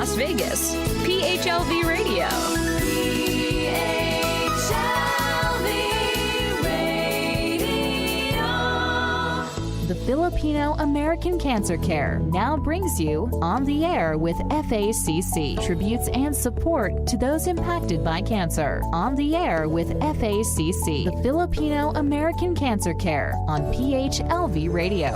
Las Vegas, PHLV Radio. The Filipino American Cancer Care now brings you On the Air with FACC. Tributes and support to those impacted by cancer. On the Air with FACC. The Filipino American Cancer Care on PHLV Radio.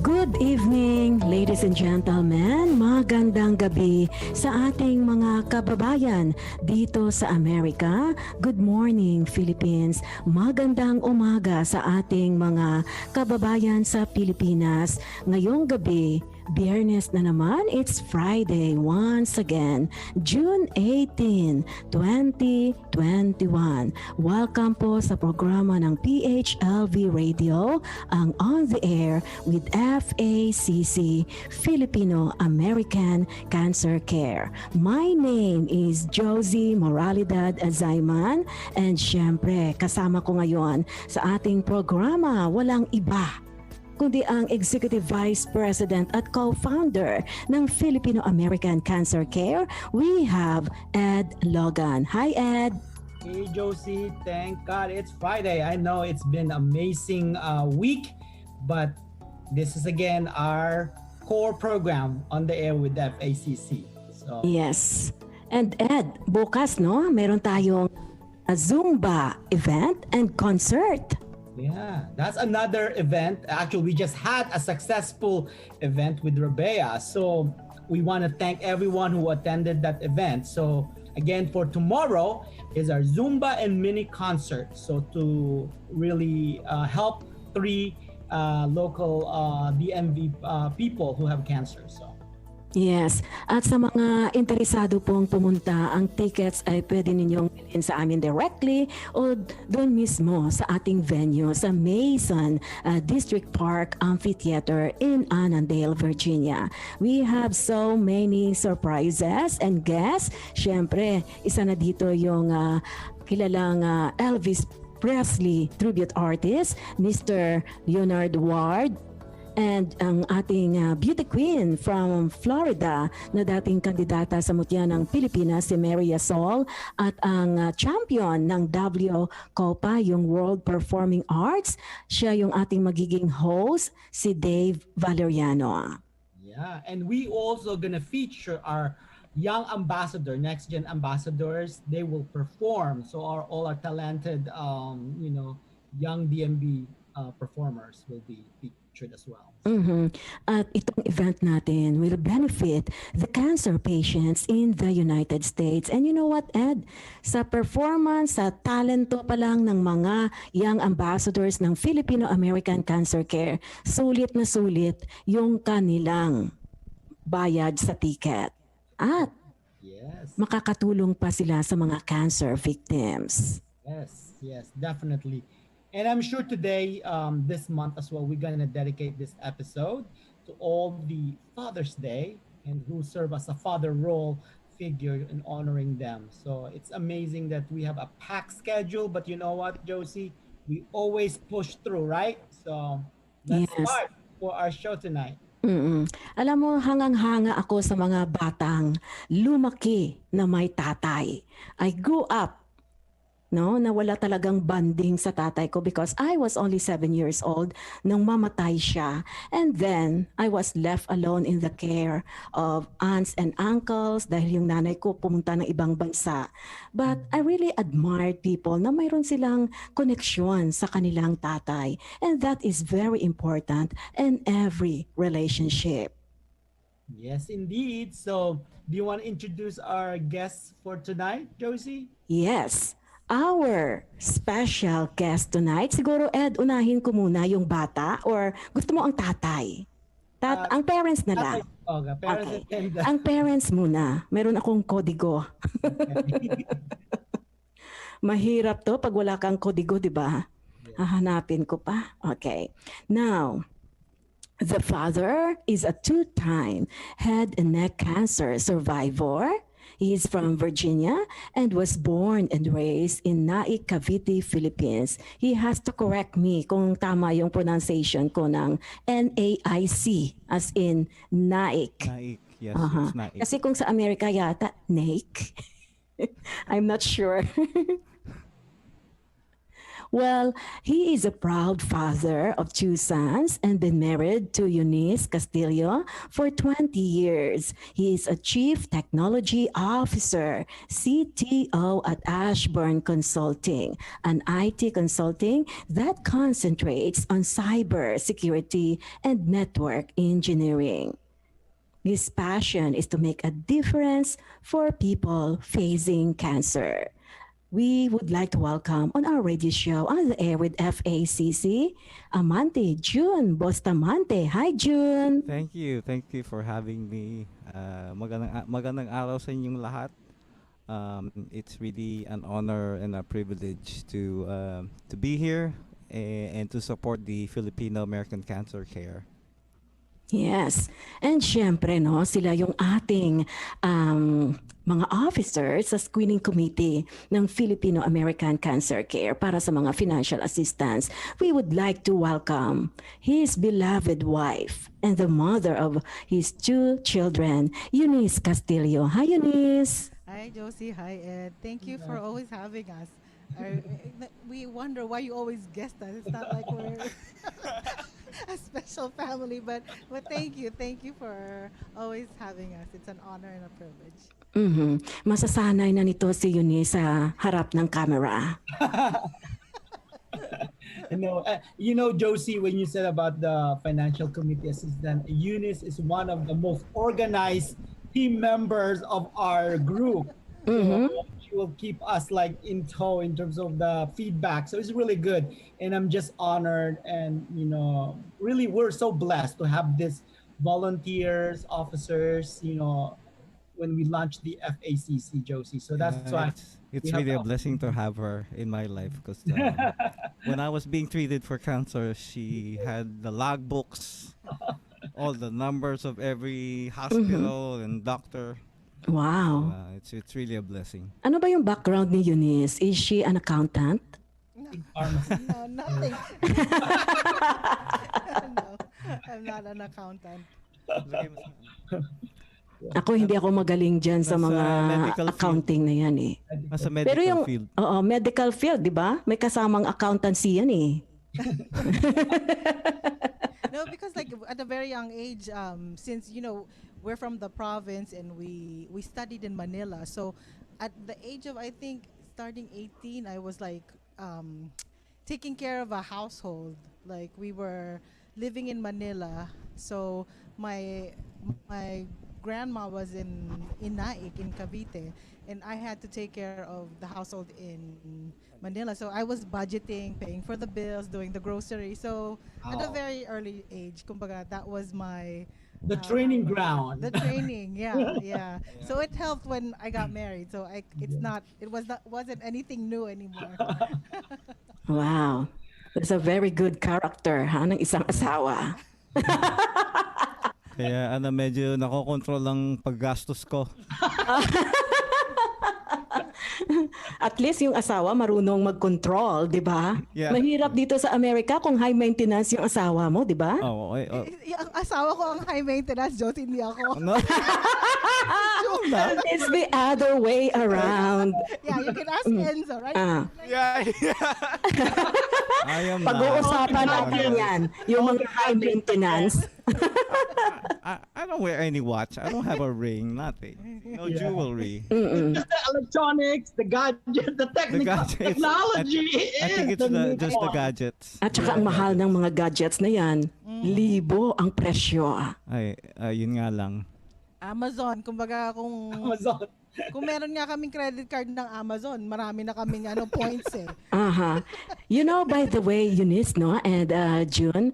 Good evening, ladies and gentlemen. Magandang gabi sa ating mga kababayan dito sa Amerika. Good morning, Philippines. Magandang umaga sa ating mga kababayan sa Pilipinas. Ngayong gabi, Biyernes na naman, it's Friday once again, June 18, 2021. Welcome po sa programa ng PHLV Radio, ang On the Air with FACC, Filipino American Cancer Care. My name is Josie Moralidad Azayman, and syempre kasama ko ngayon sa ating programa, walang iba kundi ang Executive Vice President at co-founder ng Filipino American Cancer Care. We have Ed Logan. Hi, Ed. Hey, Josie. Thank God it's Friday. I know it's been an amazing week, but this is again our core program on the air with FACC. So Yes. And Ed, bukas, no, meron tayong a Zumba event and concert. yeah, that's another event. Actually, we just had a successful event with Rabea. So we want to thank everyone who attended that event. So again, for tomorrow is our Zumba and mini concert. So to really help three local DMV people who have cancer. So Yes. At sa mga interesado pong pumunta, ang tickets ay pwede ninyong bilhin sa amin directly o doon mismo sa ating venue sa Mason District Park Amphitheater in Annandale, Virginia. We have so many surprises and guests. Siyempre, isa na dito yung kilalang Elvis Presley tribute artist, Mr. Leonard Ward, and ang ating beauty queen from Florida na dating kandidata sa mutya ng Pilipinas, si Maria Sol, at ang champion ng W Copa, yung World Performing Arts, siya yung ating magiging host, si Dave Valeriano. yeah, and we also gonna feature our young ambassador, next gen ambassadors. They will perform. So all our talented, young DMB performers will be featured as well. At itong event natin will benefit the cancer patients in the United States. And you know what, Ed? Sa performance, sa talento pa lang ng mga young ambassadors ng Filipino American Cancer Care, sulit na sulit yung kanilang bayad sa ticket. At Yes. makakatulong pa sila sa mga cancer victims. Yes, definitely. And I'm sure today, this month as well, we're going to dedicate this episode to all the Father's Day and who serve as a father role figure in honoring them. So it's amazing that we have a packed schedule, but you know what, Josie? We always push through, right? So let's Yes. start for our show tonight. Alam mo, hangang-hanga ako sa mga batang lumaki na may tatay. I grew up na wala talagang bonding sa tatay ko because I was only 7 years old nung mamatay siya. And then, I was left alone in the care of aunts and uncles dahil yung nanay ko pumunta ng ibang bansa. But I really admired people na mayroon silang koneksyon sa kanilang tatay. And that is very important in every relationship. Yes, indeed. So do you want to introduce our guests for tonight, Josie? Yes. Our special guest tonight, siguro Ed, unahin ko muna yung bata or gusto mo ang tatay? Ang parents na lang. Okay, parents Okay. and Ang parents muna. Meron akong kodigo. Mahirap to pag wala kang kodigo, di ba? Hahanapin ko pa. Okay. Now, the father is a 2-time head and neck cancer survivor. He is from Virginia and was born and raised in Naic, Cavite, Philippines. He has to correct me kung tama yung pronunciation ko ng NAIC as in Naic. Naik. Yes, Aha. it's Naik. Kasi kung sa Amerika yata, Naik. I'm not sure. Well, he is a proud father of 2 sons and been married to Eunice Castillo for 20 years. He is a Chief Technology Officer, CTO at Ashburn Consulting, an IT consulting that concentrates on cyber security and network engineering. His passion is to make a difference for people facing cancer. We would like to welcome on our radio show on the air with FACC, Amante June Bustamante. Hi, June. Thank you. Thank you for having me. Magandang araw sa inyong lahat. It's really an honor and a privilege to be here and to support the Filipino American Cancer Care. Yes. And syempre, no, sila yung ating mga officers sa screening committee ng Filipino American Cancer Care para sa mga financial assistance. We would like to welcome his beloved wife and the mother of his 2 children, Eunice Castillo. Hi, Eunice. Hi, Josie. Hi, Ed. Thank you for always having us. We wonder why you always guest us. It's not like we're a special family, but thank you for always having us. It's an honor and a privilege. Masasanay na nito si Eunice sa harap ng camera. Josie, when you said about the financial committee assistant, Eunice is one of the most organized team members of our group. She will keep us like in tow in terms of the feedback. So it's really good. And I'm just honored and, really we're so blessed to have these volunteers, officers, when we launched the FACC, Josie. So that's why it's really a blessing to have her in my life because when I was being treated for cancer, she had the logbooks, all the numbers of every hospital and doctor. Wow. It's really a blessing. Ano ba yung background ni Eunice? Is she an accountant? No, nothing. No, I'm not an accountant. Ako hindi ako magaling dyan sa Nasa mga medical accounting na yan eh. Nasa medical Pero yung field. medical field, di ba? May kasamang accountancy yan eh. No, because like at a very young age, since we're from the province and we studied in Manila, so at the age of I think starting 18, I was like taking care of a household. Like we were living in Manila, so my grandma was in Naik in Cavite, and I had to take care of the household in Manila. So I was budgeting, paying for the bills, doing the grocery. So at a very early age, kumbaga, that was my the training ground. The training, yeah. So it helped when I got married. So wasn't anything new anymore. Wow. That's a very good character ng isang asawa. Kaya medyo nakokontrol ang paggastos ko. At least yung asawa marunong mag-control, di ba? Yeah. Mahirap dito sa Amerika kung high maintenance yung asawa mo, di ba? Oh, okay. Ang asawa ko ang high maintenance, Josie, hindi ako. No. It's the other way around. Yeah, you can ask Enzo, right? Yeah. I am Pag-uusapan natin yan, yung mga high maintenance. I don't wear any watch. I don't have a ring, nothing. No jewelry. Just the electronics, the gadget, the technology. I think it's just the gadgets. At saka ang mahal ng mga gadgets na yan, libo ang presyo. Ay, yun nga lang. Amazon, kumbaga Amazon. kung meron nga kaming credit card ng Amazon, marami na kaming points eh. By the way, Eunice, no, and June,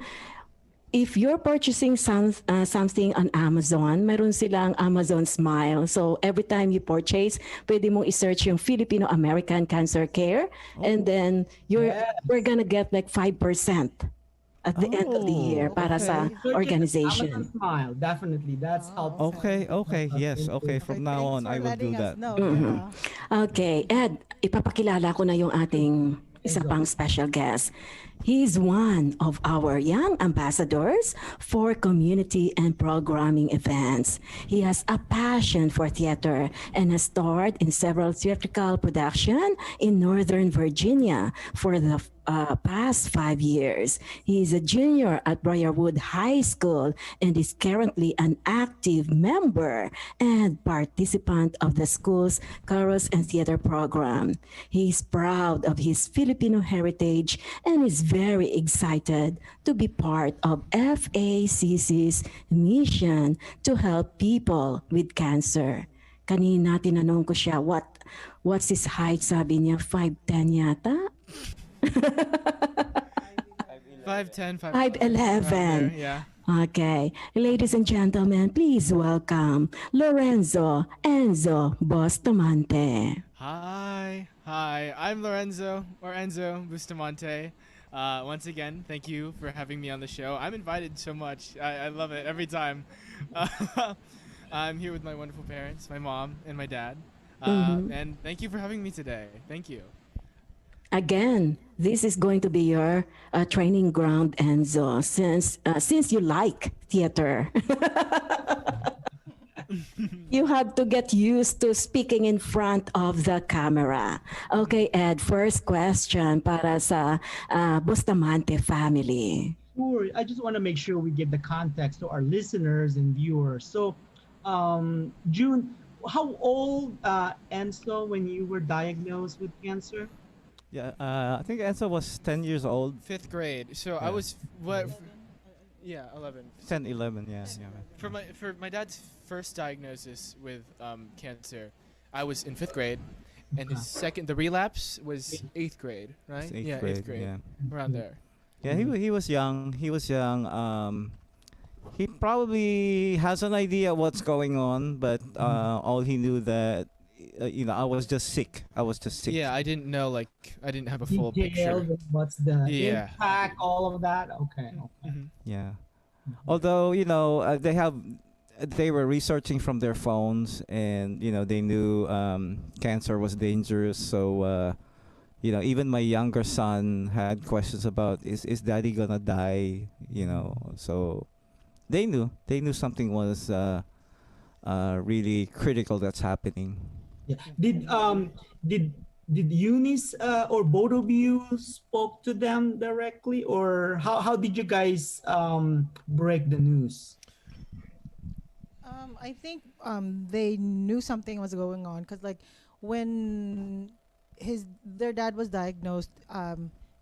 if you're purchasing something on Amazon, meron silang Amazon Smile. So every time you purchase, pwede mong i-search yung Filipino American Cancer Care, and then we're gonna get like 5%. at the end of the year Oh, para sa okay. Purchase organization. Amazon Smile, definitely. That's Oh, helpful. Okay, okay, Help us yes, okay. into- Okay, From now thanks on, for I will do letting us that. know. Mhm. Yeah. Okay, Ed, ipapakilala ko na yung ating isa Enzo. pang special guest. He's one of our young ambassadors for community and programming events. He has a passion for theater and has starred in several theatrical productions in Northern Virginia for the past 5 years. He is a junior at Briarwood High School and is currently an active member and participant of the school's chorus and theater program. He is proud of his Filipino heritage and is very excited to be part of FACC's mission to help people with cancer. Kanina tinanong ko siya, what's his height? Sabi niya, 5'10 yata? 5'10", 5'11". Yeah. Okay. Ladies and gentlemen, please welcome Lorenzo Enzo Bustamante. Hi. I'm Lorenzo or Enzo Bustamante. Once again, thank you for having me on the show. I'm invited so much. I love it every time. I'm here with my wonderful parents, my mom and my dad. And thank you for having me today. Thank you. Again, this is going to be your training ground, Enzo, since you like theater. You have to get used to speaking in front of the camera. Okay, Ed, first question para sa Bustamante family. Sure. I just want to make sure we give the context to our listeners and viewers. So, June, how old Enzo when you were diagnosed with cancer? Yeah, I think Enzo was 10 years old. 5th grade. So I Yeah. was what? Yeah, 11. 10, 11, yeah. For my dad's first diagnosis with cancer, I was in 5th grade, and his the relapse was 8th grade, right? It's eighth Yeah, grade, 8th grade, yeah. around there. Yeah, he was young. He was young. He probably has an idea what's going on, but all he knew that I was just sick. Yeah, I didn't know, like, I didn't have a full Details picture. of what's the Yeah. impact, all of that. Okay. Mhm. Yeah. Although they were researching from their phones, and they knew cancer was dangerous. So even my younger son had questions about is daddy gonna die? So they knew something was really critical that's happening. Yeah. Did Eunice or both of you spoke to them directly, or how did you guys break the news? I think they knew something was going on because like when their dad was diagnosed,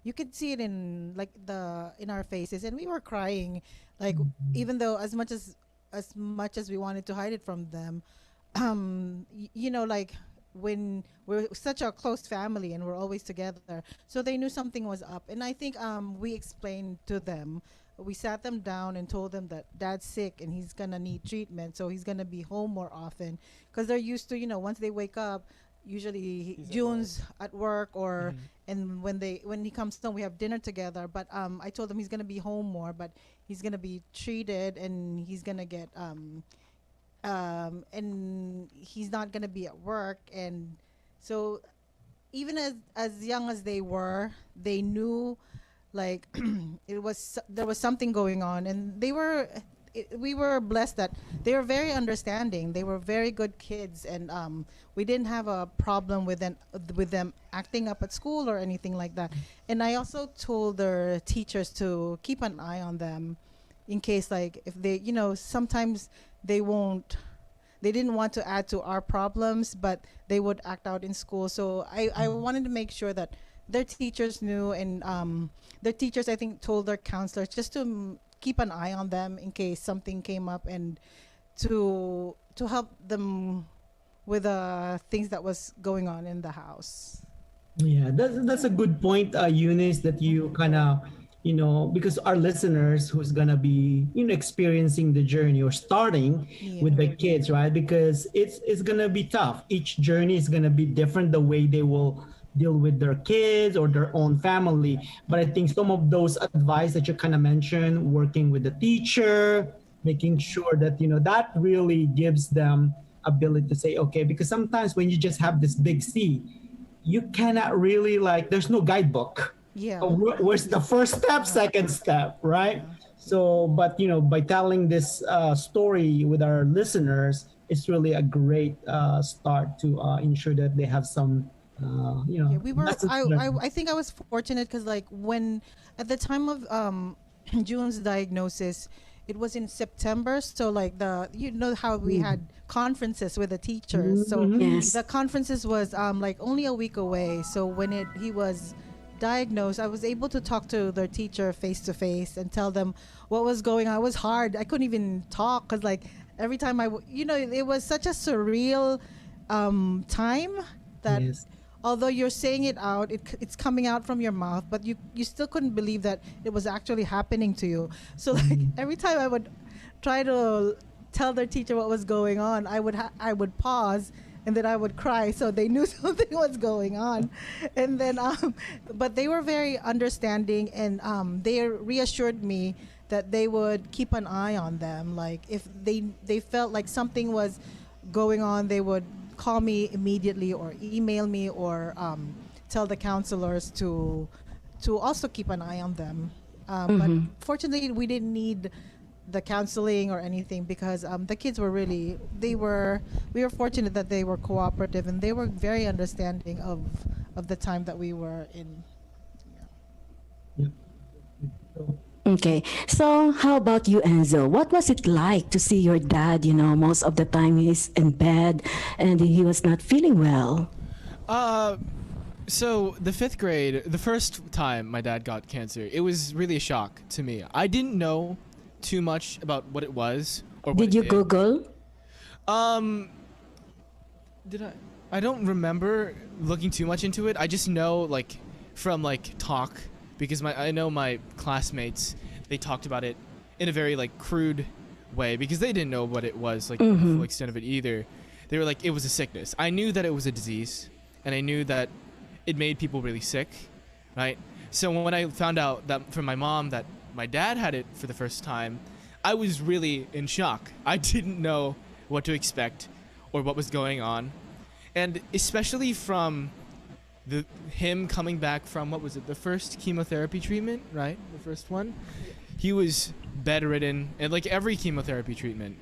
you could see it in like in our faces, and we were crying, like even though as much as we wanted to hide it from them, like when we're such a close family and we're always together, so they knew something was up. And I think we explained to them, we sat them down and told them that dad's sick and he's gonna need treatment, so he's gonna be home more often because they're used to, once they wake up, usually He's at June's at work or Mhm. and when he comes home we have dinner together. But I told him he's gonna be home more, but he's gonna be treated and he's gonna get and he's not gonna be at work. And so even as young as they were, they knew like there was something going on, and we were blessed that they were very understanding. They were very good kids, and we didn't have a problem with them acting up at school or anything like that. And I also told their teachers to keep an eye on them in case, like, if they, sometimes they didn't want to add to our problems, but they would act out in school. So I wanted to make sure that their teachers knew, and their teachers, I think, told their counselors just to keep an eye on them in case something came up, and to help them with things that was going on in the house. Yeah, that's a good point, Eunice, that you kind of, because our listeners who's gonna be, experiencing the journey or starting with the kids, right? Because it's gonna be tough. Each journey is gonna be different. The way they will deal with their kids or their own family. But I think some of those advice that you kind of mentioned, working with the teacher, making sure that that really gives them ability to say okay, because sometimes when you just have this big C, you cannot really, like, there's no guidebook. Yeah. So where's the first step, second step, right? So, but by telling this story with our listeners, it's really a great start to ensure that they have some, Yeah, we were. lessons I, learned. I I think I was fortunate because like when at the time of June's diagnosis, it was in September. So like how we had conferences with the teachers. So Yes. the conferences was like only a week away. So when he was diagnosed, I was able to talk to their teacher face to face and tell them what was going on. It was hard. I couldn't even talk because like every time it was such a surreal time that Yes. although you're saying it out, it's coming out from your mouth, but you still couldn't believe that it was actually happening to you. So like every time I would try to tell their teacher what was going on, I would pause and then I would cry so they knew something was going on. And then but they were very understanding, and they reassured me that they would keep an eye on them. Like if they felt like something was going on, they would call me immediately or email me or tell the counselors to also keep an eye on them. But fortunately, we didn't need the counseling or anything because the kids were we were fortunate that they were cooperative and they were very understanding of the time that we were in. Yep. So, Okay, so how about you, Enzo? What was it like to see your dad, most of the time he's in bed and he was not feeling well? So the 5th grade, the first time my dad got cancer, it was really a shock to me. I didn't know too much about what it was or what Did it you did. Google? Did I? I don't remember looking too much into it. I just know from talk, because I know my classmates, they talked about it in a very crude way because they didn't know what it was, the full extent of it either. They were like, it was a sickness. I knew that it was a disease, and I knew that it made people really sick, right? So when I found out that from my mom that my dad had it for the first time, I was really in shock. I didn't know what to expect or what was going on. And especially from him coming back from, what was it, the first chemotherapy treatment, right? The first one. He was bedridden, and every chemotherapy treatment,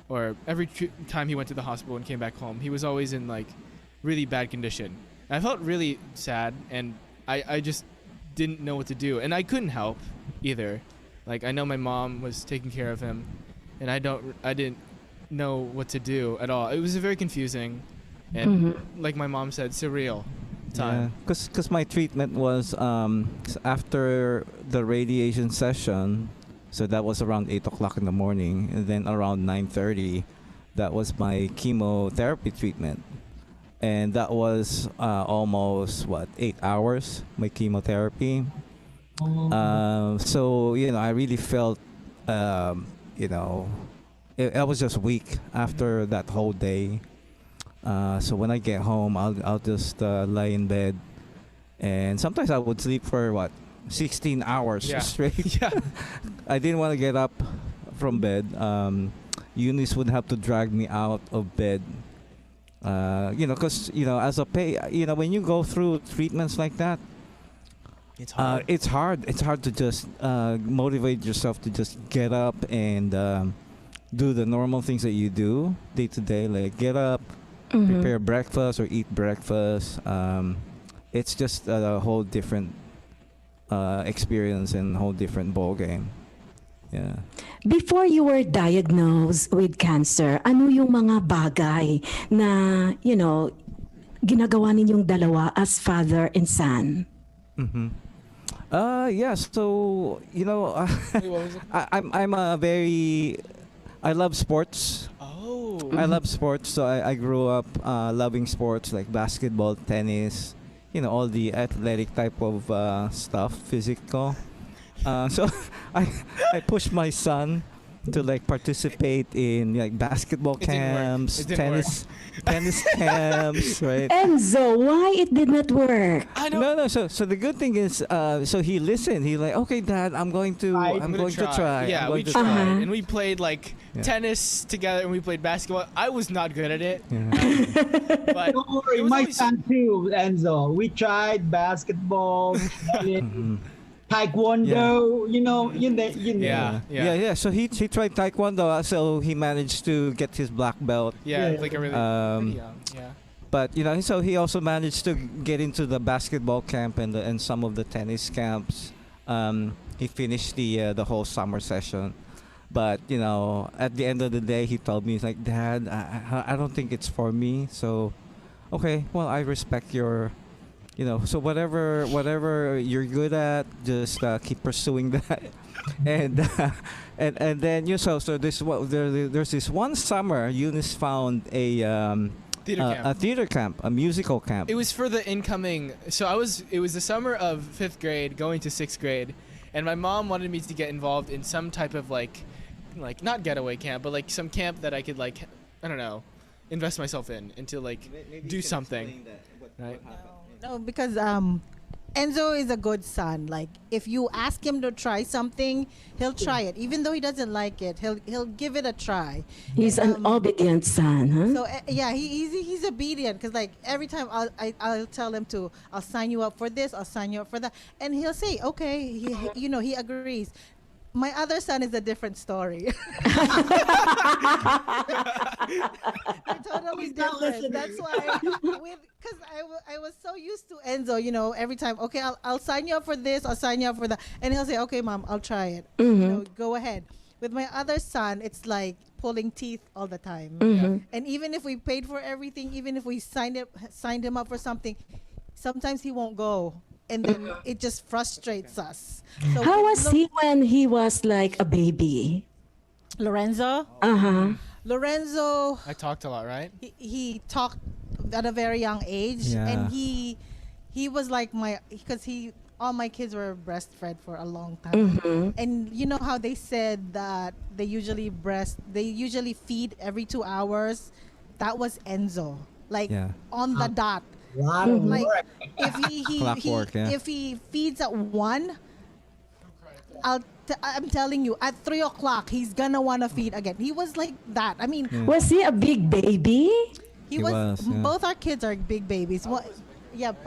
or every time he went to the hospital and came back home, he was always in really bad condition. I felt really sad, and I just didn't know what to do, and I couldn't help either. I know my mom was taking care of him, and I didn't know what to do at all. It was very confusing, and like my mom said, surreal time. Because my treatment was after the radiation session, so that was around 8 o'clock in the morning, and then around 9:30, that was my chemotherapy treatment. And that was almost 8 hours, my chemotherapy. So I really felt I was just weak after that whole day. So when I get home, I'll just lie in bed, and sometimes I would sleep for 16 hours straight. Yeah. I didn't want to get up from bed. Eunice would have to drag me out of bed. Because as a when you go through treatments like that, It's hard. It's hard to just motivate yourself to just get up and do the normal things that you do day to day, like get up, prepare breakfast or eat breakfast. It's just a whole different experience and a whole different ball game. Yeah. Before you were diagnosed with cancer, ano yung mga bagay na, ginagawa ninyong dalawa as father and son? So Wait, what was it? I love sports. Oh. I love sports, so I grew up loving sports like basketball, tennis, all the athletic type of stuff, physical. So I pushed my son to like participate in like basketball It didn't work. camps, It didn't work. tennis camps, right? Enzo, why it did not work? I know. No. So the good thing is, so he listened. He like, okay, Dad, I'm going to try. Yeah, I'm we going to tried, Uh-huh. and we played like Yeah. tennis together, and we played basketball. I was not good at it, Yeah. but Don't worry, it was my always- son too, Enzo. We tried basketball, tennis, taekwondo. You know. Yeah. So he tried taekwondo. So he managed to get his black belt. yeah, Yeah. like a really, Um, pretty young, yeah. But so he also managed to get into the basketball camp and some of the tennis camps. He finished the whole summer session. But at the end of the day, he told me, he's like, Dad, I don't think it's for me. So, okay, well, I respect your, so whatever you're good at, just keep pursuing that. And and then so there's this one summer, Eunice found Theater camp. a theater camp, a musical camp. It was for the incoming. So it was the summer of 5th grade going to 6th grade, and my mom wanted me to get involved in some type of like not getaway camp, but like some camp that I could like, I don't know, invest myself in to like do something. Right? No, because Enzo is a good son. Like if you ask him to try something, he'll try it. Even though he doesn't like it, he'll give it a try. He's an obedient son, huh? So yeah, he's obedient because like every time I'll tell him to, I'll sign you up for this, I'll sign you up for that, and he'll say okay. He agrees. My other son is a different story. They're totally different. That's why, because I was so used to Enzo. Every time, okay, I'll sign you up for this, I'll sign you up for that, and he'll say, okay, Mom, I'll try it. Go ahead. With my other son, it's like pulling teeth all the time. And even if we paid for everything, even if we signed him up for something, sometimes he won't go. And then it just frustrates us. So How was he when he was like a baby? Lorenzo? Lorenzo, I talked a lot, right? he talked at a very young age, Yeah. and he was like because all my kids were breastfed for a long time. And you know how they said that they usually feed every 2 hours? That was Enzo. Like on the dot. Lot of Like work. if he feeds at 1, I'm telling you, at 3 o'clock he's gonna wanna feed again. He was like that. I mean, Was he a big baby? he He was, yeah. both our kids are big babies.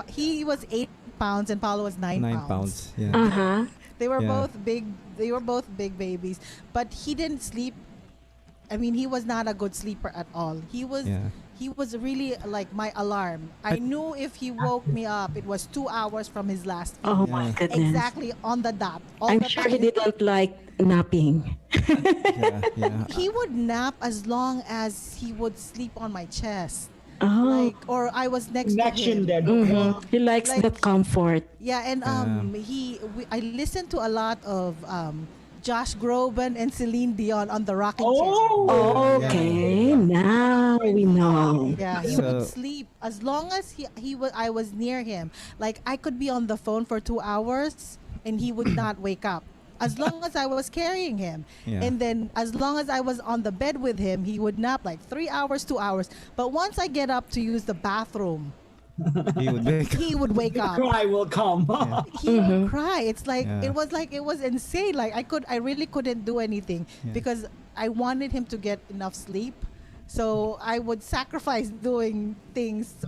He was 8 pounds and Paulo was 9 9 pounds. Yeah. Uh-huh. They were Yeah. both big. They were both big babies, but he didn't sleep. I mean, he was not a good sleeper at all. He was really like my alarm. I knew if he woke me up, it was 2 hours from his last feed. Oh my goodness. Exactly on the dot. All I'm the sure time. he didn't like napping. Yeah. He would nap as long as he would sleep on my chest, Oh. or I was next Connection to him. there. He likes Like- that comfort. Yeah, and I listened to a lot of Josh Groban and Celine Dion on the rocking chair. Okay, now we know. Yeah, he So- would sleep as long as I was near him. Like I could be on the phone for 2 hours and he would not wake up. As long as I was carrying him. Yeah. And then as long as I was on the bed with him, he would nap like 3 hours, 2 hours. But once I get up to use the bathroom, He would make. he would wake up. Cry will come. He would cry. It's like Yeah. it was insane. Like I really couldn't do anything because I wanted him to get enough sleep. So I would sacrifice doing things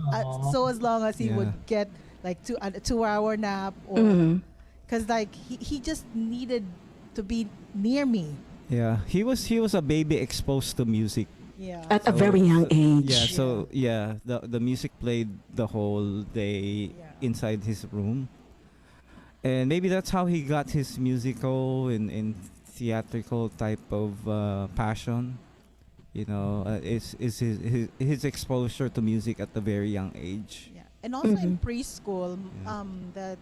so as long as he would get like a 2 hour nap, or because like he just needed to be near me. Yeah. He was a baby exposed to music. Yeah. At a very young age. Yeah, so the music played the whole day inside his room. And maybe that's how he got his musical and theatrical type of passion. Is his exposure to music at a very young age. Yeah. And also in preschool, the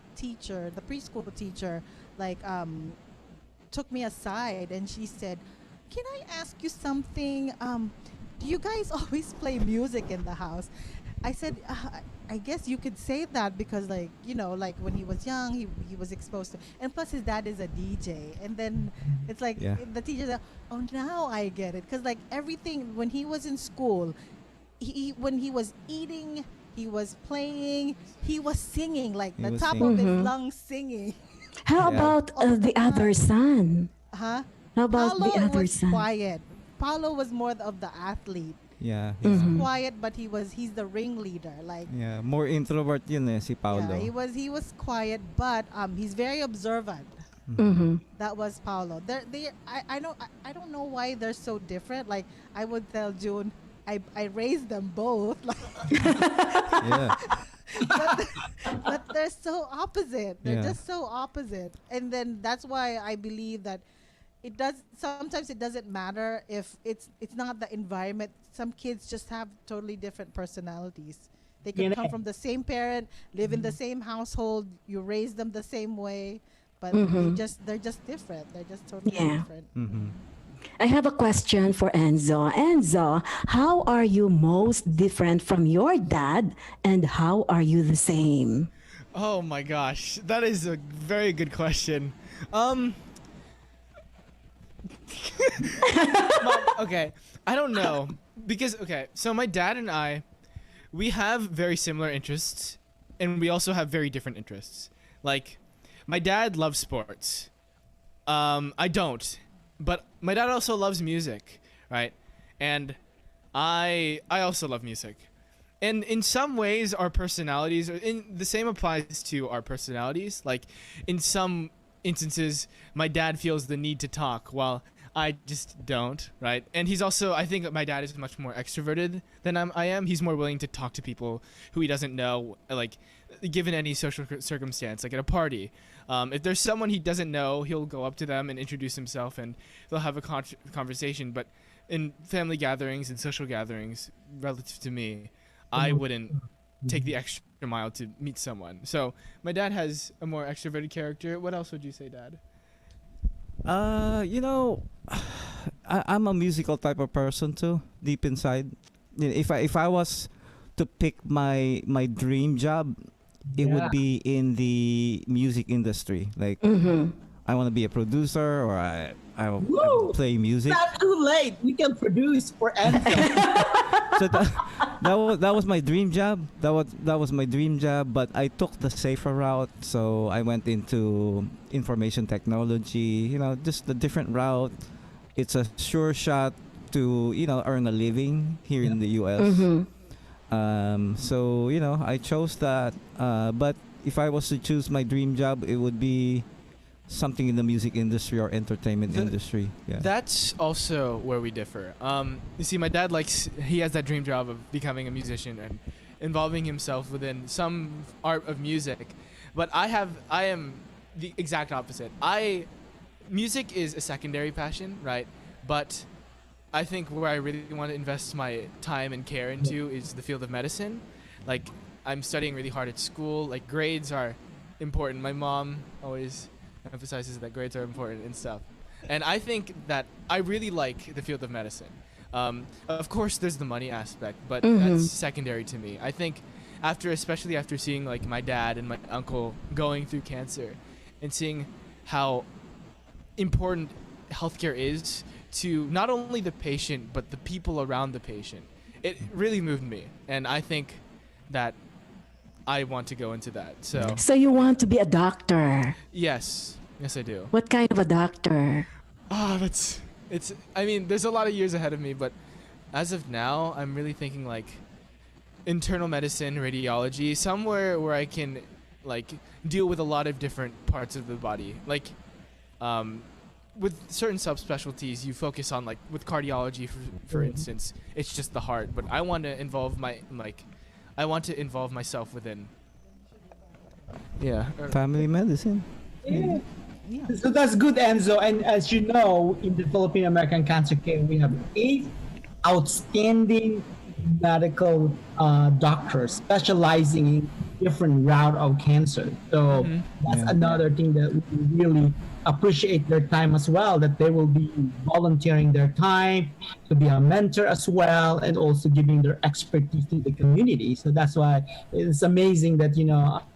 preschool teacher, like took me aside and she said, "Can I ask you something? do you guys always play music in the house? I said, I guess you could say that because, like, you know, like when he was young, he was exposed to, and plus his dad is a DJ, and then it's like Yeah. the teacher's like, oh, now I get it, because like everything when he was in school, when he was eating, he was playing, he was singing, like He the was top singing. of his lungs singing. How Yeah. about the other son? Huh? How about Paulo the other was son? quiet. Paulo was more of the athlete. Yeah. Quiet, but he's the ringleader. Like Yeah, more introvert yun si Paulo. yeah, he was quiet, but he's very observant. Mm-hmm. That was Paulo. I don't know why they're so different. Like I would tell June, I raised them both. Like, Yeah. but they're so opposite. They're Yeah. just so opposite. And then that's why I believe that sometimes it doesn't matter if it's not the environment. Some kids just have totally different personalities. They could come from the same parent, live in the same household, you raise them the same way, but they're just different. They're just totally Yeah. different. Mm-hmm. I have a question for Enzo. Enzo, how are you most different from your dad, and how are you the same? Oh my gosh, that is a very good question. Okay, I don't know because so my dad and I, we have very similar interests, and we also have very different interests. Like, my dad loves sports. I don't, but my dad also loves music, right? And I also love music. And in some ways, our personalities, the same applies to our personalities. Like, in some instances, my dad feels the need to talk while I just don't, right? And he's also, I think my dad is much more extroverted than I am. He's more willing to talk to people who he doesn't know, like, given any social circumstance, like at a party. If there's someone he doesn't know, he'll go up to them and introduce himself, and they'll have a conversation. But in family gatherings and social gatherings, relative to me, I wouldn't take the extra mile to meet someone. So my dad has a more extroverted character. What else would you say, Dad? You know, I'm a musical type of person too, deep inside. You know, if I was to pick my dream job, it would be in the music industry. Like, I want to be a producer, or I Woo! play music. Not too late. We can produce for Anthem. So that was my dream job. That was my dream job. But I took the safer route. So I went into information technology. You know, just the different route. It's a sure shot to earn a living here in the U.S. So I chose that. But if I was to choose my dream job, it would be something in the music industry or entertainment industry. Yeah. That's also where we differ. You see, my dad he has that dream job of becoming a musician and involving himself within some art of music, but I am the exact opposite. Music is a secondary passion, right? But I think where I really want to invest my time and care into is the field of medicine. Like, I'm studying really hard at school. Like, grades are important. My mom always emphasizes that grades are important and stuff. And I think that I really like the field of medicine. Of course, there's the money aspect, but that's secondary to me. I think especially after seeing like my dad and my uncle going through cancer and seeing how important healthcare is to not only the patient, but the people around the patient, it really moved me. And I think that I want to go into that. So you want to be a doctor? Yes, I do. What kind of a doctor? I mean, there's a lot of years ahead of me, but as of now, I'm really thinking like internal medicine, radiology, somewhere where I can like deal with a lot of different parts of the body. Like, with certain subspecialties, you focus on like with cardiology, for instance, it's just the heart. But I want to involve myself within. Yeah. Family medicine. Yeah. So that's good, Enzo. And as you know, in the Filipino American Cancer Care, we have 8 outstanding medical doctors specializing in different route of cancer. So that's Yeah. another thing that we really appreciate their time as well, that they will be volunteering their time to be a mentor as well, and also giving their expertise to the community. So that's why it's amazing that,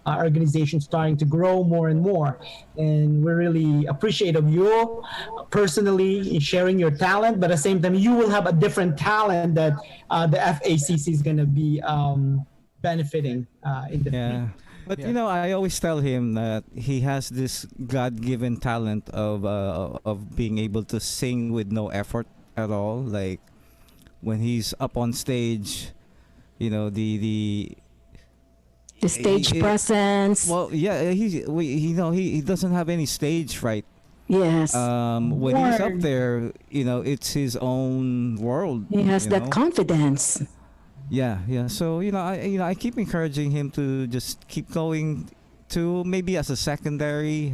our organization is starting to grow more and more, and we're really appreciative of you personally sharing your talent, but at the same time you will have a different talent that the FACC is going to be benefiting in the Yeah. future. But Yeah. I always tell him that he has this God-given talent of being able to sing with no effort at all. Like when he's up on stage, The stage It- presence. well, yeah, he doesn't have any stage fright. Yes. When he's up Word. there, it's his own world. He has you that know? confidence. Yeah, yeah. So I keep encouraging him to just keep going, to maybe as a secondary,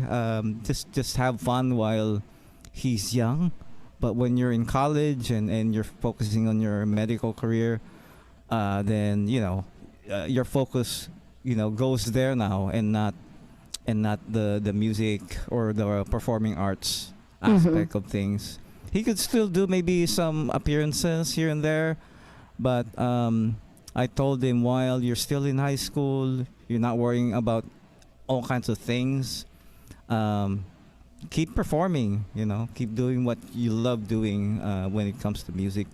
just have fun while he's young. But when you're in college and you're focusing on your medical career, then your focus goes there now, and not the music or the performing arts aspect of things. He could still do maybe some appearances here and there, but I told him, while you're still in high school, you're not worrying about all kinds of things. Keep performing, keep doing what you love doing when it comes to music.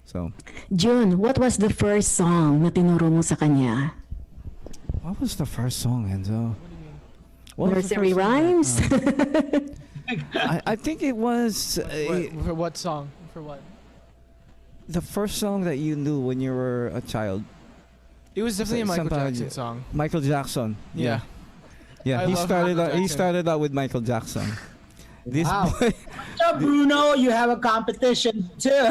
So, June, what was the first song na tinuro mo sa kanya? what was the first song, Enzo? What was the Nursery first song? rhymes? I think it was For what song? For what? the first song that you knew when you were a child. It was definitely a Michael Sometimes- Jackson song. Michael Jackson. Yeah. Yeah, I he love started Michael out, he Jackson. started out with Michael Jackson. This Wow. boy, So Bruno, you have a competition too.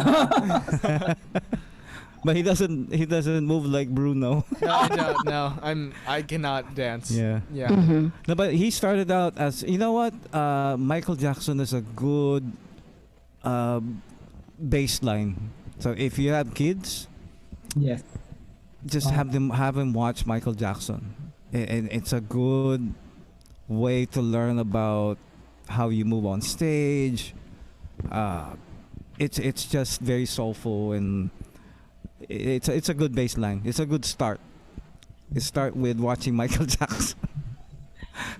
but he doesn't move like Bruno. No, I don't. No, I cannot dance. Yeah. Yeah. Mhm. No, but he started out as, what? Michael Jackson is a good baseline. So if you have kids, Yes. just have him watch Michael Jackson, and it's a good way to learn about how you move on stage. It's just very soulful, and it's a good baseline. It's a good start. You start with watching Michael Jackson.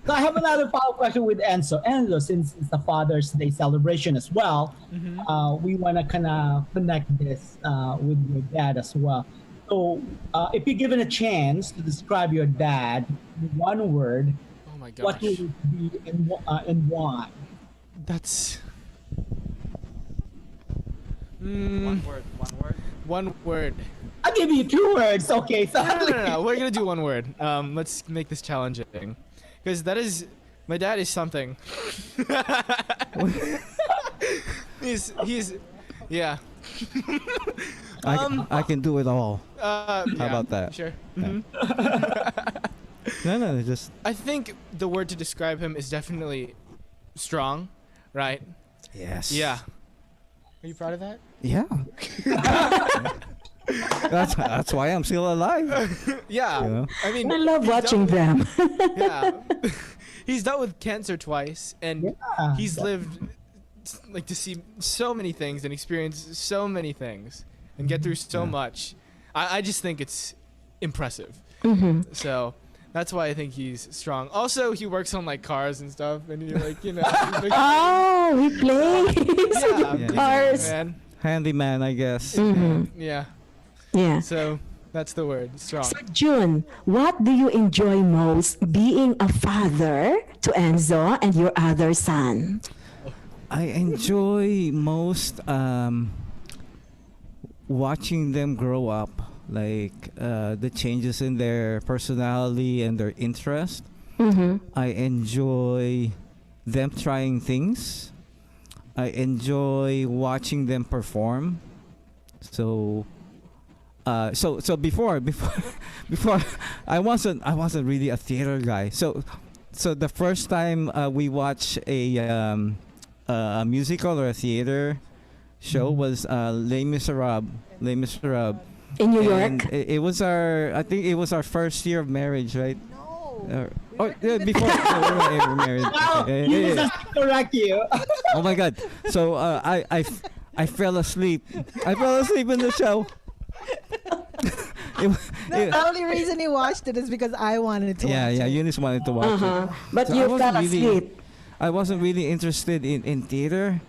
So I have another follow-up question with Enzo. Enzo, since it's the Father's Day celebration as well, we want to kind of connect this with your dad as well. So if you're given a chance to describe your dad in one word, Oh my what gosh. would it be and why? That's. word. One word. I'll give you 2 words. Okay, so No. We're gonna do one word. Let's make this challenging, because my dad is something. he's yeah. I can do it all. How about that? Sure. Yeah. No, just I think the word to describe him is definitely strong, right? yes. Yeah. Are you proud of that? Yeah. That's why I'm still alive. Yeah. You know? I mean, I love he's watching dealt them. with- Yeah. He's dealt with cancer twice, and Yeah. he's lived to see so many things and experience so many things and get through so much. I just think it's impressive. Mhm. So that's why I think he's strong. Also, he works on cars and stuff, and he Oh, he plays yeah, Yeah. cars. man. Handyman, I guess. Mhm. Yeah. Yeah. So that's the word, strong. So June, what do you enjoy most being a father to Enzo and your other son? I enjoy most watching them grow up, like the changes in their personality and their interest. Mm-hmm. I enjoy them trying things. I enjoy watching them perform. So before before I wasn't really a theater guy. So the first time we watched a musical or a theater show was Les Miserables. Les Miserables. In New And York? it was our, I think it was our first year of marriage, right? No. Before we were married. Wow, Yeah, he yeah, was yeah. a correct you. Oh my God! So I fell asleep. I fell asleep in the show. The only reason he watched it is because I wanted to Yeah, watch yeah. it. Eunice wanted to watch it. But So you I fell wasn't really- asleep. I wasn't really interested in theater,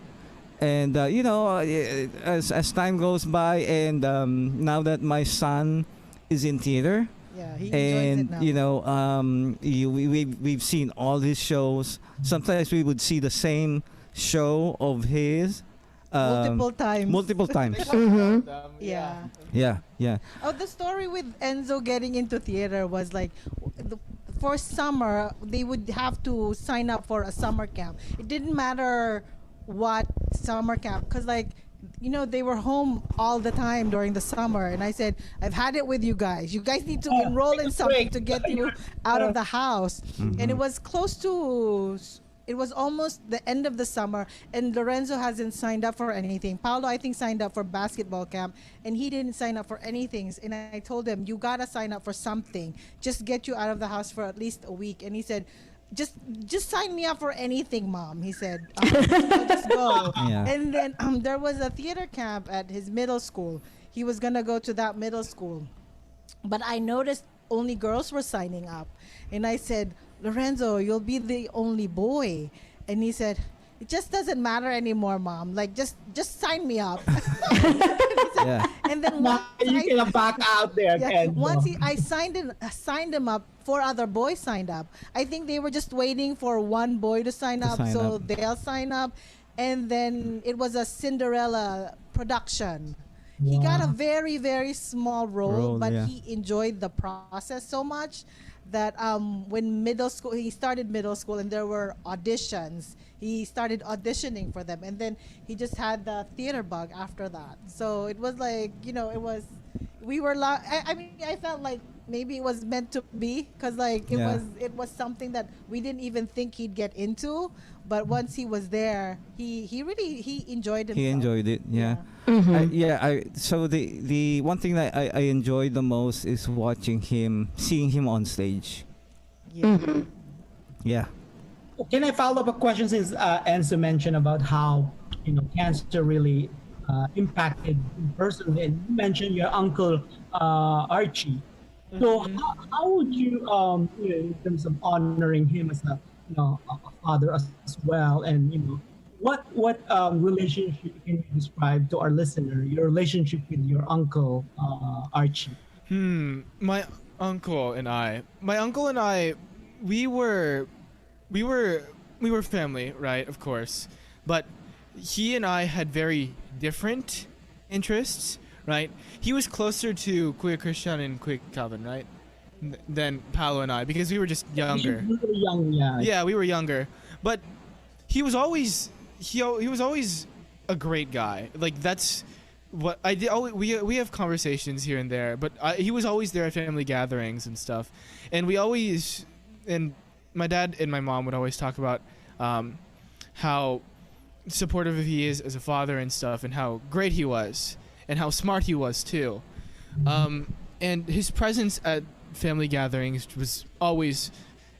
and as time goes by, and now that my son is in theater, Yeah, he enjoys it now. we've seen all his shows. Sometimes we would see the same show of his Multiple times. multiple times. Yeah. Yeah. Oh, the story with Enzo getting into theater was like, for summer they would have to sign up for a summer camp. It didn't matter what summer camp, because they were home all the time during the summer, and I said, I've had it with you guys. You guys need to enroll in something to get you out of the house. And it was it was almost the end of the summer, and Lorenzo hasn't signed up for anything. Paolo, I think, signed up for basketball camp, and he didn't sign up for anything. And I told him, you gotta sign up for something, just get you out of the house for at least a week. And he said, just sign me up for anything, Mom. He said, I'll just go. Yeah. And then there was a theater camp at his middle school. He was gonna go to that middle school, but I noticed only girls were signing up, and I said, Lorenzo, you'll be the only boy. And he said, it just doesn't matter anymore, Mom. Just sign me up. Yeah. And then Now you can back out there again. once I signed him up, 4 other boys signed up. I think they were just waiting for one boy to sign To up, sign so up. they'll sign up. And then it was a Cinderella production. He got a very, very small role, but yeah. he enjoyed the process so much that when he started middle school and there were auditions, he started auditioning for them, and then he just had the theater bug after that. So it was I felt like maybe it was meant to be, because Yeah. it was something that we didn't even think he'd get into, but once he was there, he really enjoyed himself. He enjoyed it. Yeah. So the one thing that I enjoyed the most is seeing him on stage. Yeah. Yeah. Can I follow up a question, since Enzo mentioned about how cancer really impacted him personally, and you mentioned your uncle Archie. So how would you, in terms of honoring him as a father as well, and what relationship can you describe to our listener? Your relationship with your uncle Archie. My uncle and I, we were family, right? Of course, but he and I had very different interests, right? He was closer to Kuya Christian and Kuya Calvin, right? Than Paolo and I, because we were just younger. You were young, yeah. Yeah, we were younger, but he was always a great guy. Like, that's what I did. We have conversations here and there, but he was always there at family gatherings and stuff, and my dad and my mom would always talk about how supportive he is as a father and stuff, and how great he was, and how smart he was too. And his presence at family gatherings was always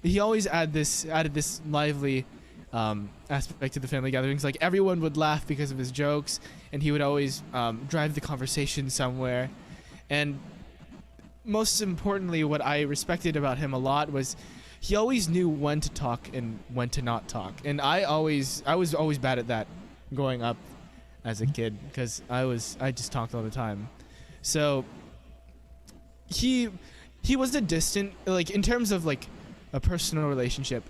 added this lively aspect to the family gatherings. Like, everyone would laugh because of his jokes, and he would always drive the conversation somewhere. And most importantly, what I respected about him a lot was he always knew when to talk and when to not talk. And I was always bad at that growing up as a kid, because I just talked all the time. So he was a distant, like, in terms of like a personal relationship.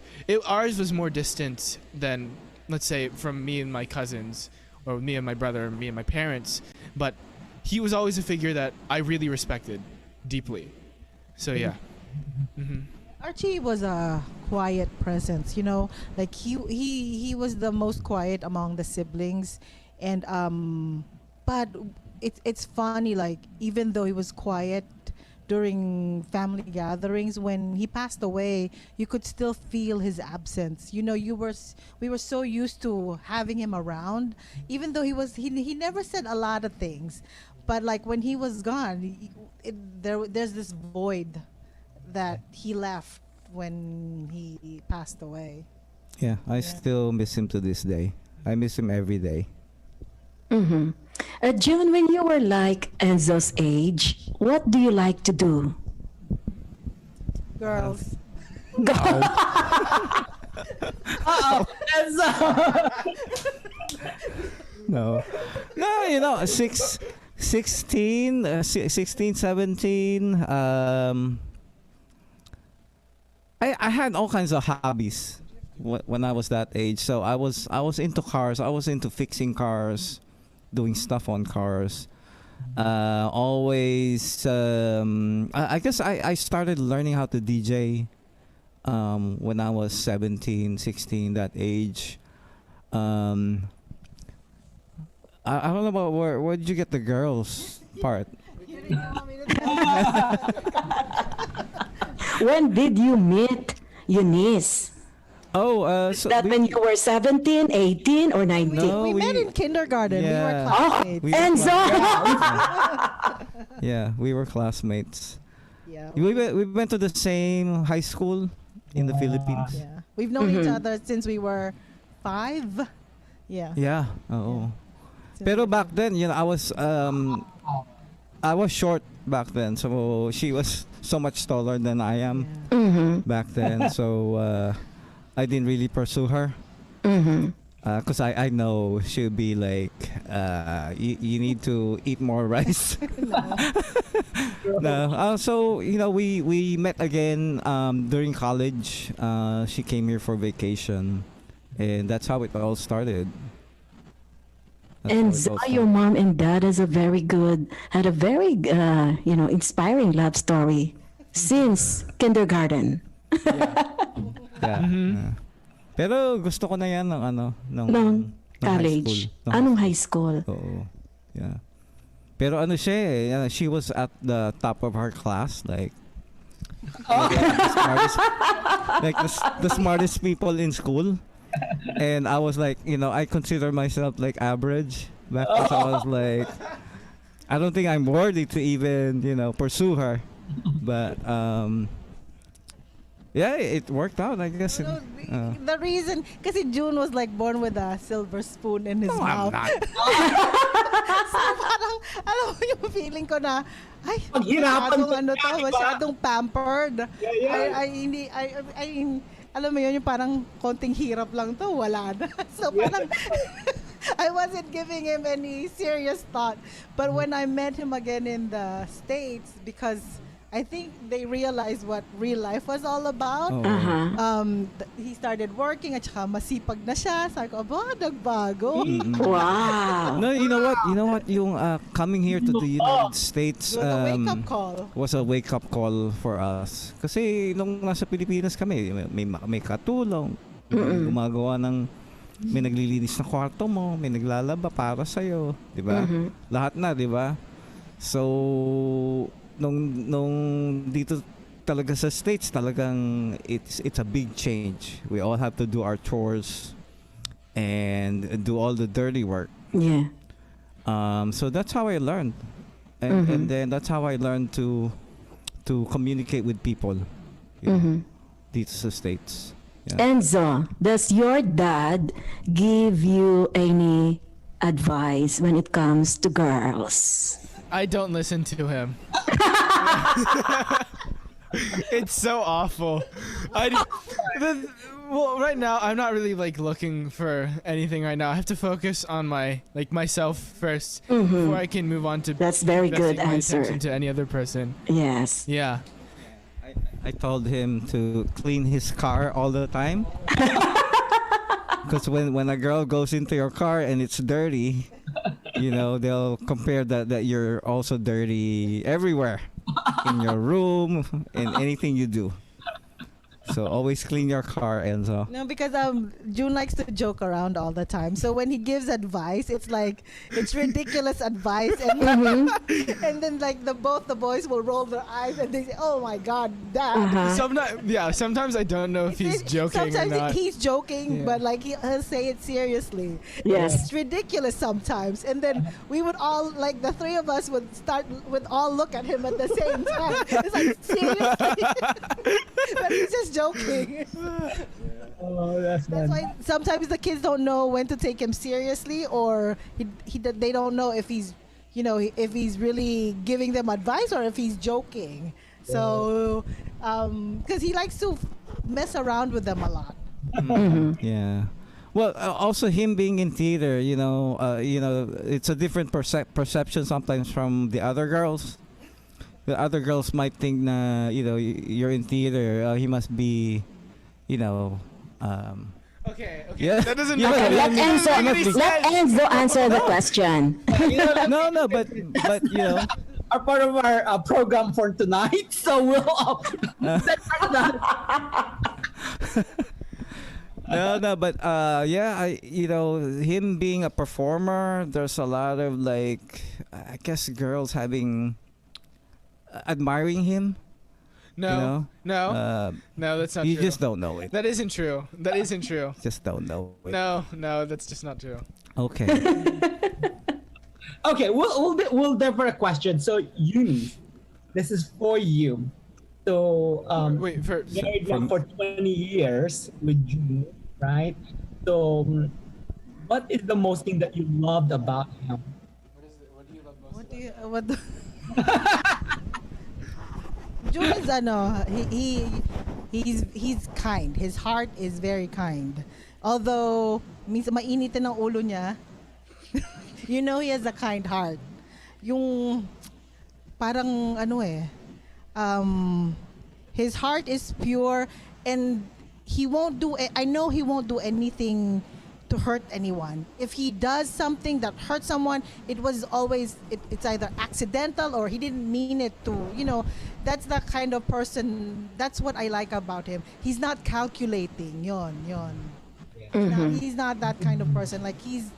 Ours was more distant than, let's say, from me and my cousins, or me and my brother, or me and my parents. But he was always a figure that I really respected deeply. So yeah. Archie was a quiet presence, like he was the most quiet among the siblings, and but it's funny, like, even though he was quiet during family gatherings, when he passed away, you could still feel his absence. We were so used to having him around, even though he never said a lot of things, But like when he was gone, there's this void that he left when he passed away. Yeah, I still miss him to this day. I miss him every day. Mm-hmm. June, when you were like Enzo's age, what do you like to do? Girls. No. No, 16, 17. I had all kinds of hobbies when I was that age. So I was into cars. I was into fixing cars, doing stuff on cars. Always. I guess I started learning how to DJ when I was 17, 16, that age. I don't know about where did you get the girls part? You didn't want me to tell you. When did you meet Eunice? Oh, so That when you were 17, 18, or 19? No. We met we- in kindergarten. We were Yeah. classmates. we were Enzo! yeah, we were classmates. Yeah. We went to the same high school in the Philippines. Yeah. We've known each other since we were 5. Yeah. Yeah. Oh. Since Pero we- back then, I was short back then, so she was so much taller than I am Yeah. Mm-hmm. back then. So I didn't really pursue her. Mm-hmm. Because I know she'll be like, you need to eat more rice. No. So, we met again during college. She came here for vacation. And that's how it all started. That's how And it all Zoe, your started. mom and dad had a very, inspiring love story since kindergarten. Yeah. yeah. Pero gusto ko na yan ng Nung college. Anong high school? Oo. Yeah. Pero siya she was at the top of her class, like the smartest, like the smartest people in school. And I was like, I consider myself like average back then. So I was like, I don't think I'm worthy to even, pursue her. But yeah, it worked out, I guess. No, the reason, kasi June was like born with a silver spoon in his No, I'm mouth. not. So parang, alam mo yung feeling ko na, ay, Paghirapan masyadong ka, diba? masyadong pampered. Yeah. Alam mo yun, yung parang konting hirap lang to, wala na. So parang, I wasn't giving him any serious thought. But when I met him again in the States, because I think they realized what real life was all about. Oo. Uh-huh. He started working at saka masipag na siya. Sabi ko, nagbago. Mm-mm. Wow. No, you know what? Yung coming here to the United States It was a wake-up call. was a wake-up call for us. Kasi nung nasa Pilipinas kami, may katulong, may gumagawa may naglilinis ng kwarto mo, may naglalaba para sa'yo, di ba? Mhm. Lahat na, di ba? So, nung dito talaga sa States, talagang it's a big change. We all have to do our chores and do all the dirty work. Yeah. So that's how I learned, and then that's how I learned to communicate with people dito sa States. Yeah. Enzo, does your dad give you any advice when it comes to girls? I don't listen to him. It's so awful. Well, right now I'm not really like looking for anything right now. I have to focus on myself first before I can move on to That's very good investing my answer. attention to any other person. Yes. Yeah. I told him to clean his car all the time. Because when a girl goes into your car and it's dirty, they'll compare that you're also dirty everywhere, in your room, in anything you do. So always clean your car, Enzo. No, because June likes to joke around all the time. So when he gives advice, it's like it's ridiculous advice, and and then like both the boys will roll their eyes and they say, "Oh my God, Dad." Sometimes I don't know if he's joking Sometimes or not. he's joking, but like he'll say it seriously. Yes. It's ridiculous sometimes, and then we would all like the three of us would all look at him at the same time. It's like seriously, but he's just joking. Oh, that's That's why sometimes the kids don't know when to take him seriously, or they don't know if he's, if he's really giving them advice or if he's joking. So, because he likes to mess around with them a lot. Yeah. Well, also him being in theater, it's a different perception sometimes from the other girls. The other girls might think na, you're in theater, he must be, Okay. Yeah. That doesn't Okay, let Enzo answer the question. no, but are part of our program for tonight. So we'll. No, but him being a performer, there's a lot of like, I guess girls admiring him. No, no, that's not you true. just don't know it. That isn't true. That isn't true. Just don't know it. No, that's just not true. Okay. Okay, we'll differ a question. So Eunice, this is for you. So Wait, married now for 20 years with June, right? So what is the most thing that you loved about him? What do you love most? What the June is he's kind. His heart is very kind. Although minsan mainitin ang ulo niya, he has a kind heart. Yung parang his heart is pure, and I know he won't do anything to hurt anyone. If he does something that hurts someone, it's either accidental or he didn't mean it to, that's the kind of person, that's what I like about him. He's not calculating, yon. He's not that kind of person. Like he's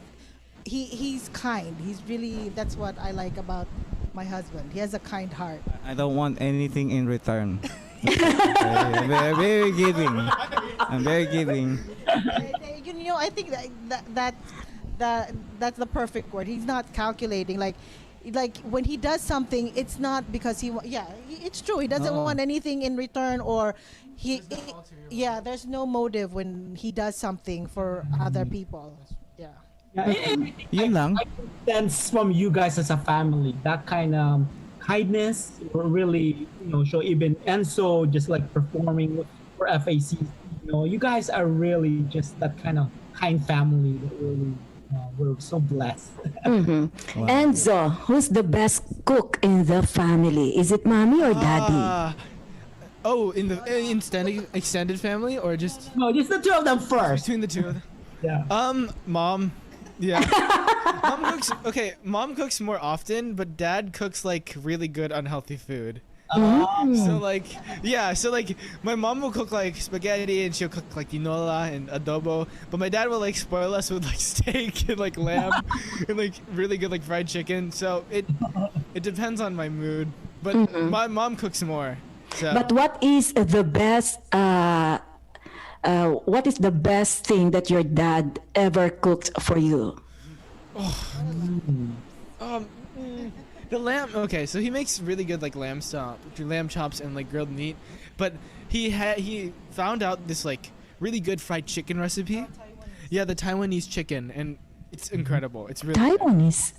kind. He's really, that's what I like about my husband. He has a kind heart. I don't want anything in return. I'm very giving. I'm very giving. I think that's the perfect word. He's not calculating. Like when he does something, it's not because it's true. He doesn't want anything in return, or there's no motive when he does something for other people. Yeah. Yun lang. I can sense from you guys as a family that kind of kindness really, show. Even Enzo just like performing for FAC. You guys are really just that kind of kind family that really we're so blessed. Wow. Enzo, who's the best cook in the family? Is it mommy or daddy? In the extended family, or just No, just the two of them first. between the two of them? Yeah. Mom. Yeah. Mom cooks more often, but dad cooks like really good unhealthy food. So my mom will cook like spaghetti, and she'll cook like tinola and adobo, but my dad will like spoil us with like steak and like lamb and like really good like fried chicken. So it depends on my mood, but my mom cooks more. So. But what is the best thing that your dad ever cooked for you? The lamb. Okay, so he makes really good like lamb chops and like grilled meat, but he found out this like really good fried chicken recipe. Yeah, the Taiwanese chicken, and it's incredible. It's really Taiwanese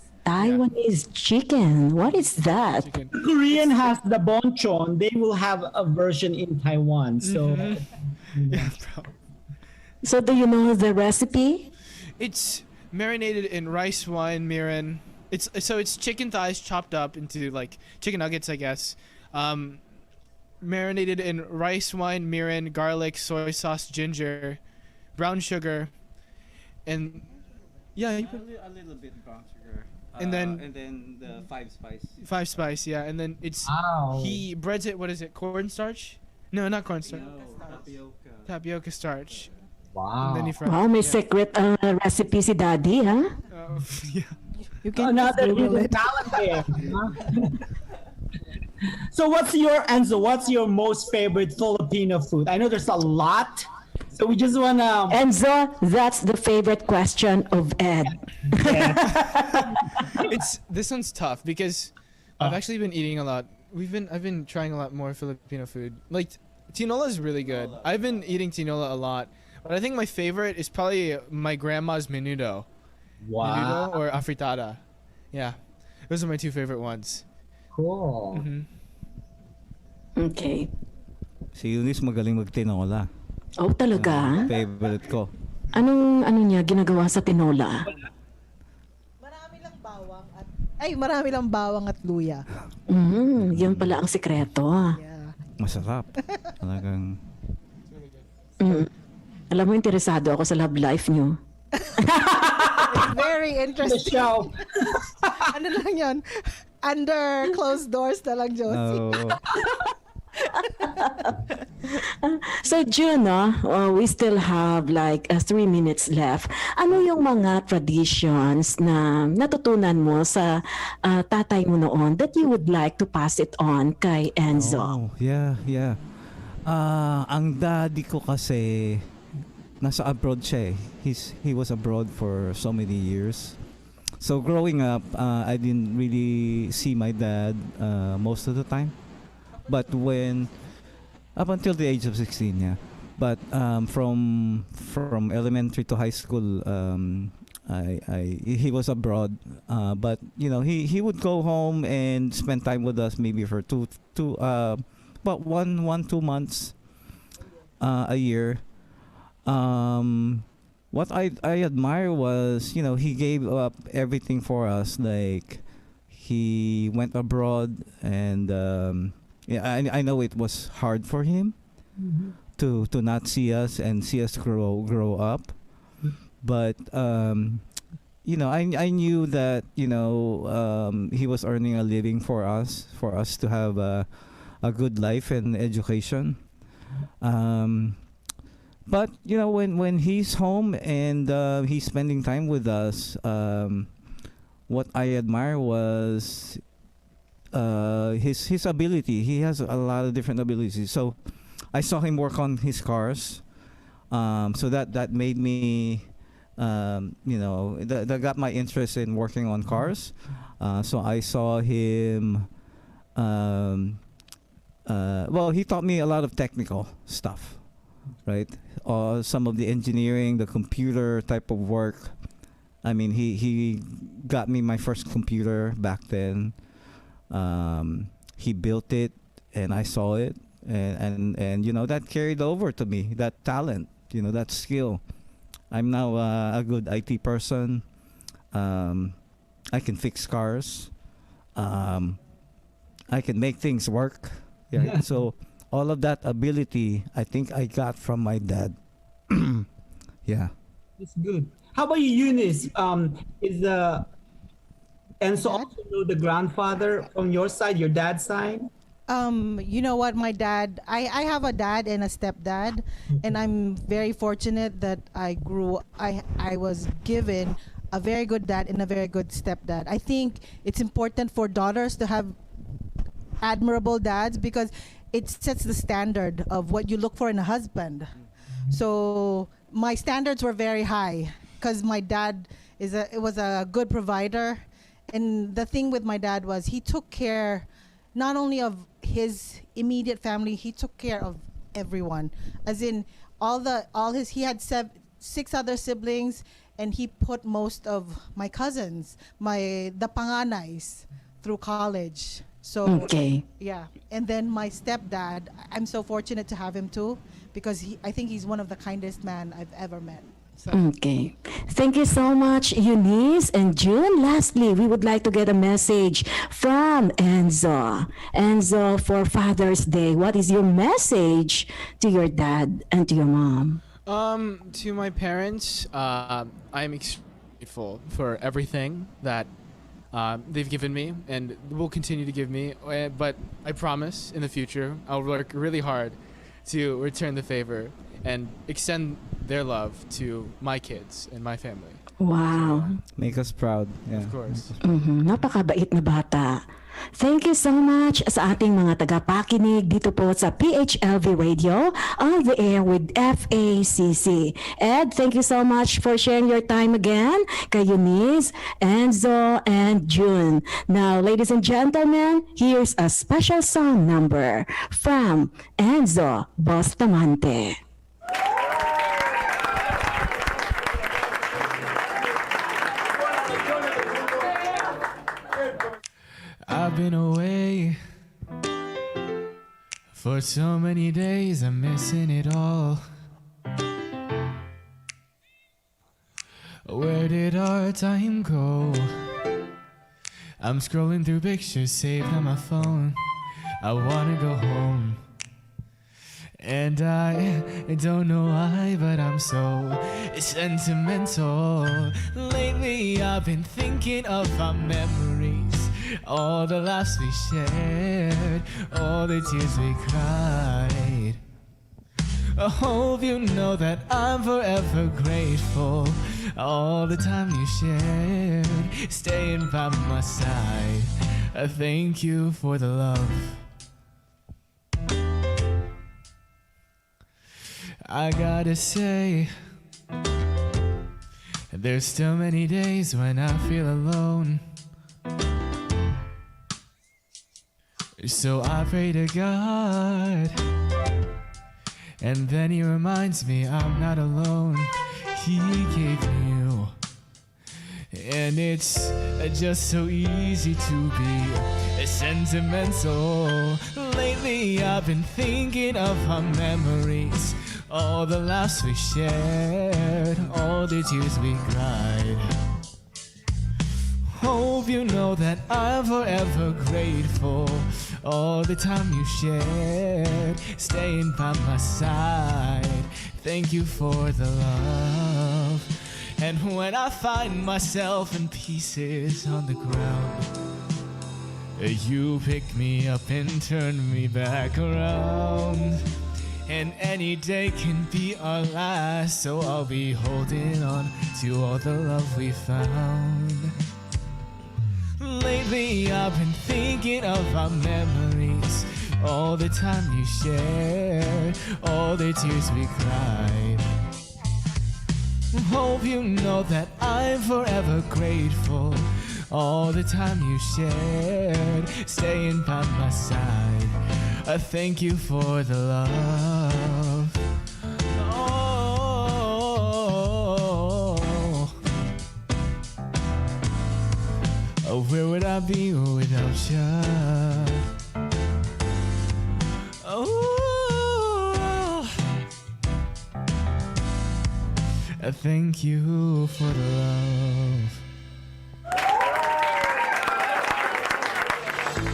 chicken. What is that? chicken. Korean has the bonchon. They will have a version in Taiwan. So Yeah, bro. So do you know the recipe? It's marinated in rice wine mirin. It's chicken thighs chopped up into like chicken nuggets, I guess. Marinated in rice wine mirin, garlic, soy sauce, ginger, brown sugar, and you put A little bit brown sugar. And then- and then the 5 spice. 5 spice, yeah, and then it's Wow. he breads it. What is it? Cornstarch. No, not cornstarch. Tapioca starch. And then Wow. you fry. Wow, may Yeah. secret recipe si Daddy, ha? Yeah. You can just Another Google hidden it. talent there. Huh? So what's your most favorite Filipino food? I know there's a lot. So we just wanna Enzo, that's the favorite question of Ed. This one's tough because I've actually been eating a lot. I've been trying a lot more Filipino food. Like tinola is really good. I've been eating tinola a lot, but I think my favorite is probably my grandma's menudo. wow. Menudo or afritada. Yeah, those are my two favorite ones. Cool. Okay. Si Eunice magaling magtinola. Oh, talaga? Favorite ko. Anong niya ginagawa sa tinola? Marami lang bawang at luya. Yun pala ang sikreto. Yeah. Masarap. Talagang Mm. Alam mo, interesado ako sa love life niyo. It's very The interesting. show. Ano lang yun? Under closed doors na lang, Josie. oh, So June, we still have like 3 minutes left. Ano yung mga traditions na natutunan mo sa tatay mo noon that you would like to pass it on kay Enzo? oh, yeah. Ang daddy ko kasi nasa abroad siya eh. He was abroad for so many years. So growing up, I didn't really see my dad most of the time. But up until the age of 16, yeah. But from elementary to high school, he was abroad. But you know, he would go home and spend time with us maybe for about 2 months a year. What I admire was, you know, he gave up everything for us. Like he went abroad and yeah, I know it was hard for him to not see us and see us grow up, but you know, I knew that, you know, he was earning a living for us to have a good life and education. But you know, when he's home and he's spending time with us, what I admire was his ability. He has a lot of different abilities. So I saw him work on his cars. So that made me, you know, that got my interest in working on cars. So I saw him. Well, he taught me a lot of technical stuff, right? Some of the engineering, the computer type of work. I mean, he got me my first computer back then. He built it, and I saw it, and you know, that carried over to me. That talent, you know, that skill. I'm now a good IT person. I can fix cars. I can make things work. Yeah. So all of that ability, I think I got from my dad. Yeah. It's good. How about you, Eunice? Is Enzo also know the grandfather from your side, your dad's side? You know what, my dad, I have a dad and a stepdad, and I'm very fortunate that I was given a very good dad and a very good stepdad. I think it's important for daughters to have admirable dads because it sets the standard of what you look for in a husband. So my standards were very high because my dad was a good provider, and the thing with my dad was he took care not only of his immediate family, he took care of everyone. As in he had 6 other siblings, and he put most of my cousins, the panganays, through college. So Okay. yeah, and then my stepdad, I'm so fortunate to have him too, because I think he's one of the kindest man I've ever met. So Okay. Thank you so much, Eunice and June. Lastly, we would like to get a message from Enzo. Enzo, for Father's Day, what is your message to your dad and to your mom? To my parents, I'm extremely grateful for everything that they've given me and will continue to give me. But I promise in the future I'll work really hard to return the favor and extend their love to my kids and my family. Wow. Make us proud. Yeah. Of course. Napakabait na bata. Thank you so much sa ating mga tagapakinig dito po sa PHLV Radio on the air with FACC. Ed, thank you so much for sharing your time again kay Eunice, Enzo, and June. Now, ladies and gentlemen, here's a special song number from Enzo Bustamante. I've been away for so many days, I'm missing it all. Where did our time go? I'm scrolling through pictures saved on my phone. I wanna go home. And I don't know why, but I'm so sentimental. Lately I've been thinking of our memories, all the laughs we shared, all the tears we cried. I hope you know that I'm forever grateful, all the time you shared, staying by my side. I thank you for the love. I gotta say, there's still many days when I feel alone. So I pray to God, and then He reminds me I'm not alone. He gave me you, and it's just so easy to be sentimental. Lately I've been thinking of our memories, all the laughs we shared, all the tears we cried. Hope you know that I'm forever grateful, all the time you shared, staying by my side. Thank you for the love. And when I find myself in pieces on the ground, you pick me up and turn me back around. And any day can be our last, so I'll be holding on to all the love we found. Lately I've been thinking of our memories, all the time you shared, all the tears we cried. Hope you know that I'm forever grateful, all the time you shared, staying by my side. I thank you for the love. Oh, where would I be without you? Oh, I thank you for the love.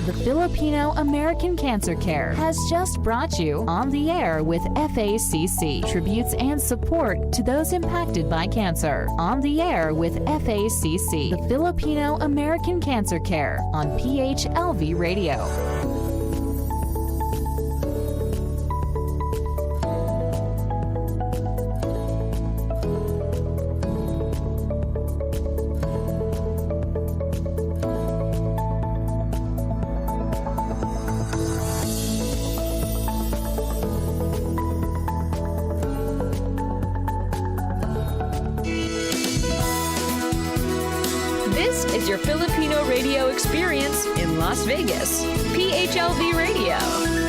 The Filipino American Cancer Care has just brought you On the Air with FACC, tributes and support to those impacted by cancer. On the Air with FACC, the Filipino American Cancer Care on PHLV Radio. This is your Filipino radio experience in Las Vegas. PHLV Radio.